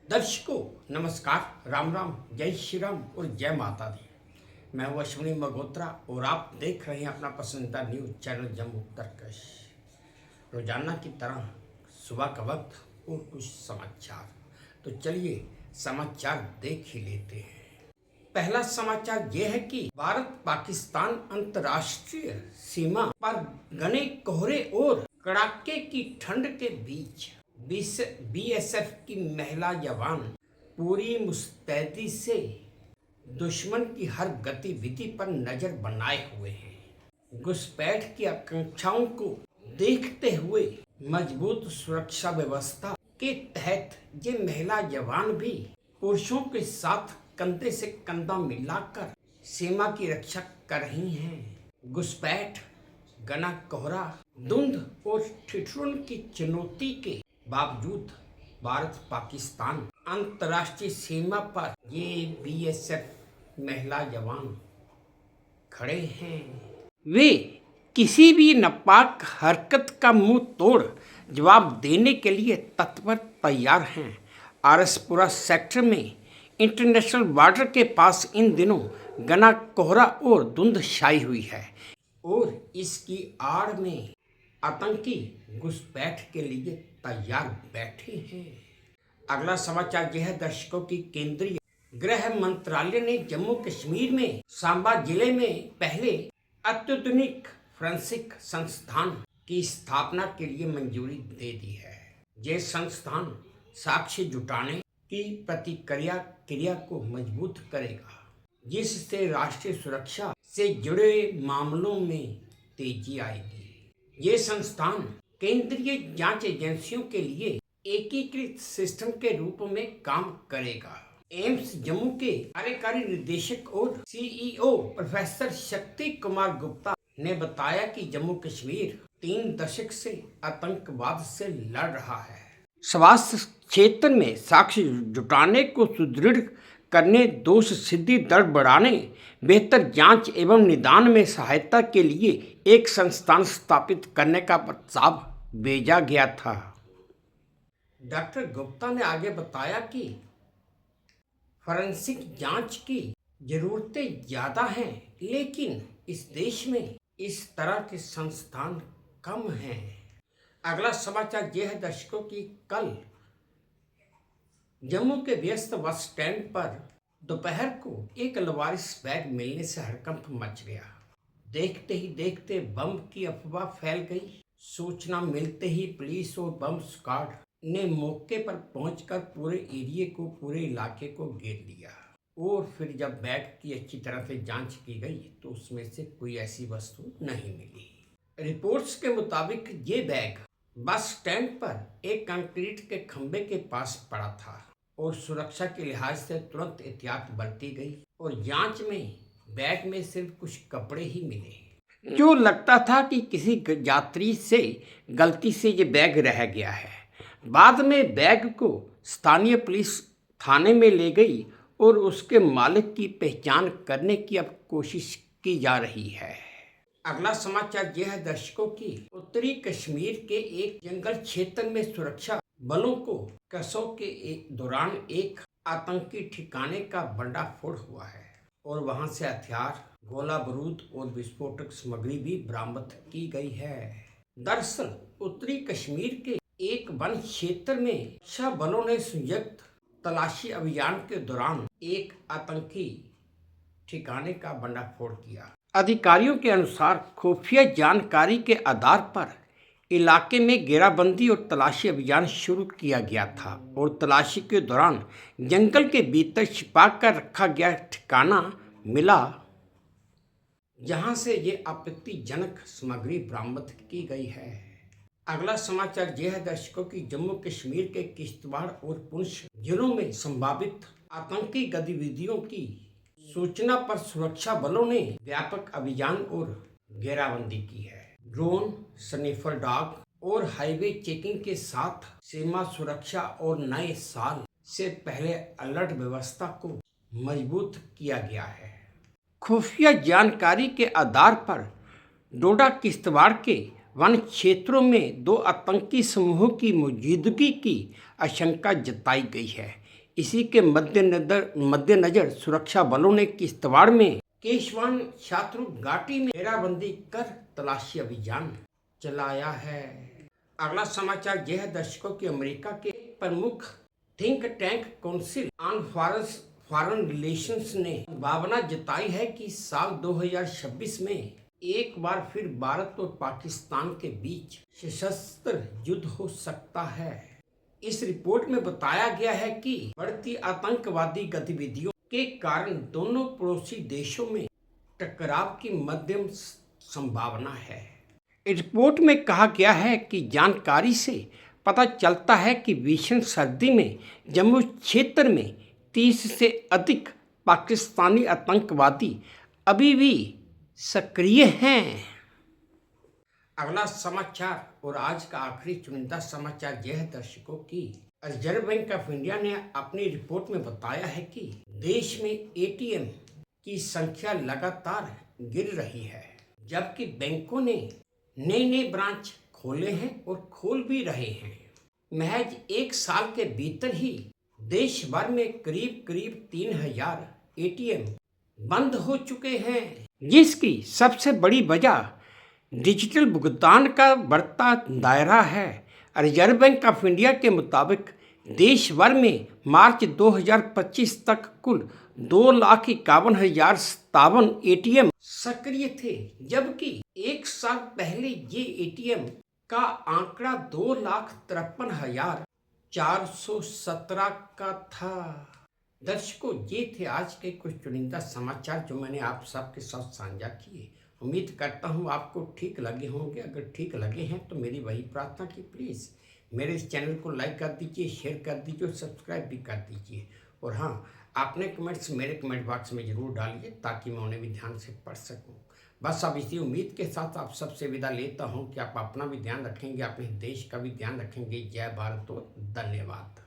दर्शकों नमस्कार, राम राम, जय श्री राम और जय माता दी। मैं हूँ अश्विनी मल्होत्रा और आप देख रहे हैं अपना पसंदीदा न्यूज चैनल जम्मू तर्कश। रोजाना की तरह सुबह का वक्त और कुछ समाचार। तो चलिए समाचार देख ही लेते हैं। पहला समाचार यह है कि भारत पाकिस्तान अंतर्राष्ट्रीय सीमा पर घने कोहरे और कड़ाके की ठंड के बीच बीएसएफ की महिला जवान पूरी मुस्तैदी से दुश्मन की हर गतिविधि पर नजर बनाए हुए हैं। घुसपैठ की आकांक्षाओं को देखते हुए मजबूत सुरक्षा व्यवस्था के तहत ये महिला जवान भी पुरुषों के साथ कंधे से कंधा मिलाकर सीमा की रक्षा कर रही हैं। घुसपैठ, घना कोहरा, धुंध और ठिठुरन की चुनौती के बावजूद भारत पाकिस्तान अंतर्राष्ट्रीय सीमा पर ये बीएसएफ महिला जवान खड़े हैं। वे किसी भी नापाक हरकत का मुंह तोड़ जवाब देने के लिए तत्पर तैयार हैं। आरएसपुरा सेक्टर में इंटरनेशनल बॉर्डर के पास इन दिनों घना कोहरा और धुंध छाई हुई है और इसकी आड़ में आतंकी घुसपैठ के लिए तैयार बैठे हैं। अगला समाचार यह है दर्शकों की केंद्रीय गृह मंत्रालय ने जम्मू कश्मीर में सांबा जिले में पहले अत्याधुनिक फोरेंसिक संस्थान की स्थापना के लिए मंजूरी दे दी है। यह संस्थान साक्ष्य जुटाने की क्रिया को मजबूत करेगा, जिससे राष्ट्रीय सुरक्षा से जुड़े मामलों में तेजी आएगी। ये संस्थान केंद्रीय जांच एजेंसियों के लिए एकीकृत सिस्टम के रूप में काम करेगा। एम्स जम्मू के कार्यकारी निदेशक और सीईओ प्रोफेसर शक्ति कुमार गुप्ता ने बताया कि जम्मू कश्मीर 3 दशक से आतंकवाद से लड़ रहा है। स्वास्थ्य क्षेत्र में साक्ष्य जुटाने को सुदृढ़ करने, दोष सिद्धि दर बढ़ाने, बेहतर जांच एवं निदान में सहायता के लिए एक संस्थान स्थापित करने का प्रस्ताव भेजा गया था। डॉक्टर गुप्ता ने आगे बताया कि फोरेंसिक जांच की जरूरतें ज़्यादा हैं, लेकिन इस देश में इस तरह के संस्थान कम हैं। अगला समाचार यह है दर्शकों की कल जम्मू के व्यस्त बस स्टैंड पर दोपहर को एक लवारिस बैग मिलने से हड़कंप मच गया। देखते ही देखते बम की अफवाह फैल गई। सूचना मिलते ही पुलिस और बम स्क्वाड ने मौके पर पहुंचकर पूरे इलाके को घेर लिया और फिर जब बैग की अच्छी तरह से जांच की गई तो उसमें से कोई ऐसी वस्तु नहीं मिली। रिपोर्ट्स के मुताबिक ये बैग बस स्टैंड पर एक कंक्रीट के खंभे के पास पड़ा था और सुरक्षा के लिहाज से तुरंत एहतियात बरती गई और जांच में बैग में सिर्फ कुछ कपड़े ही मिले, जो लगता था कि किसी यात्री से गलती से ये बैग रह गया है। बाद में बैग को स्थानीय पुलिस थाने में ले गई और उसके मालिक की पहचान करने की अब कोशिश की जा रही है। अगला समाचार यह है दर्शकों की उत्तरी कश्मीर के एक जंगल क्षेत्र में सुरक्षा बलों को कसों के दौरान एक आतंकी ठिकाने का भंडाफोड़ हुआ है और वहां से हथियार, गोला बारूद और विस्फोटक सामग्री भी बरामद की गई है। दरअसल उत्तरी कश्मीर के एक वन क्षेत्र में सुरक्षा बलों ने संयुक्त तलाशी अभियान के दौरान एक आतंकी ठिकाने का भंडाफोड़ किया। अधिकारियों के अनुसार खुफिया जानकारी के आधार पर इलाके में घेराबंदी और तलाशी अभियान शुरू किया गया था और तलाशी के दौरान जंगल के भीतर छिपा कर रखा गया ठिकाना मिला, जहां से ये आपत्तिजनक सामग्री बरामद की गई है। अगला समाचार यह है दर्शकों की जम्मू कश्मीर के किश्तवाड़ और पुंछ जिलों में संभावित आतंकी गतिविधियों की सूचना पर सुरक्षा बलों ने व्यापक अभियान और घेराबंदी की है। ड्रोन, स्निफर डॉग और हाईवे चेकिंग के साथ सीमा सुरक्षा और नए साल से पहले अलर्ट व्यवस्था को मजबूत किया गया है। खुफिया जानकारी के आधार पर डोडा किश्तवाड़ के वन क्षेत्रों में 2 आतंकी समूहों की मौजूदगी की आशंका जताई गई है। इसी के मद्देनजर सुरक्षा बलों ने किश्तवाड़ में केशवान छात्रु घाटी में घेराबंदी कर तलाशी अभियान चलाया है। अगला समाचार यह है दर्शकों की अमेरिका के प्रमुख think tank council on foreign relations ने भावना जताई है कि साल 2026 में एक बार फिर भारत और पाकिस्तान के बीच सशस्त्र युद्ध हो सकता है। इस रिपोर्ट में बताया गया है कि बढ़ती आतंकवादी गतिविधियों के कारण दोनों पड़ोसी देशों में टकराव की मध्यम संभावना है। रिपोर्ट में कहा गया है कि जानकारी से पता चलता है कि भीषण सर्दी में जम्मू क्षेत्र में 30 से अधिक पाकिस्तानी आतंकवादी अभी भी सक्रिय हैं। अगला समाचार और आज का आखिरी चुनिंदा समाचार यह है दर्शकों की रिजर्व बैंक ऑफ इंडिया ने अपनी रिपोर्ट में बताया है कि देश में एटीएम की संख्या लगातार गिर रही है, जबकि बैंकों ने नए ब्रांच खोले हैं और खोल भी रहे हैं। महज एक साल के भीतर ही देश भर में करीब 3000 एटीएम बंद हो चुके हैं, जिसकी सबसे बड़ी वजह डिजिटल भुगतान का बढ़ता दायरा है। रिजर्व बैंक ऑफ इंडिया के मुताबिक देश भर में मार्च 2025 तक कुल 2,51,057 एटीएम सक्रिय थे, जबकि एक साल पहले ये एटीएम का आंकड़ा 2,53,417 का था। दर्शकों, ये थे आज के कुछ चुनिंदा समाचार जो मैंने आप सबके साथ साझा किए। उम्मीद करता हूँ आपको ठीक लगे होंगे। अगर ठीक लगे हैं तो मेरी वही प्रार्थना कि प्लीज़ मेरे इस चैनल को लाइक कर दीजिए, शेयर कर दीजिए और सब्सक्राइब भी कर दीजिए। और हाँ, आपने कमेंट्स मेरे कमेंट बॉक्स में ज़रूर डालिए ताकि मैं उन्हें भी ध्यान से पढ़ सकूँ। बस अब इसी उम्मीद के साथ आप सबसे विदा लेता हूँ कि आप अपना भी ध्यान रखेंगे, अपने देश का भी ध्यान रखेंगे। जय भारत और धन्यवाद।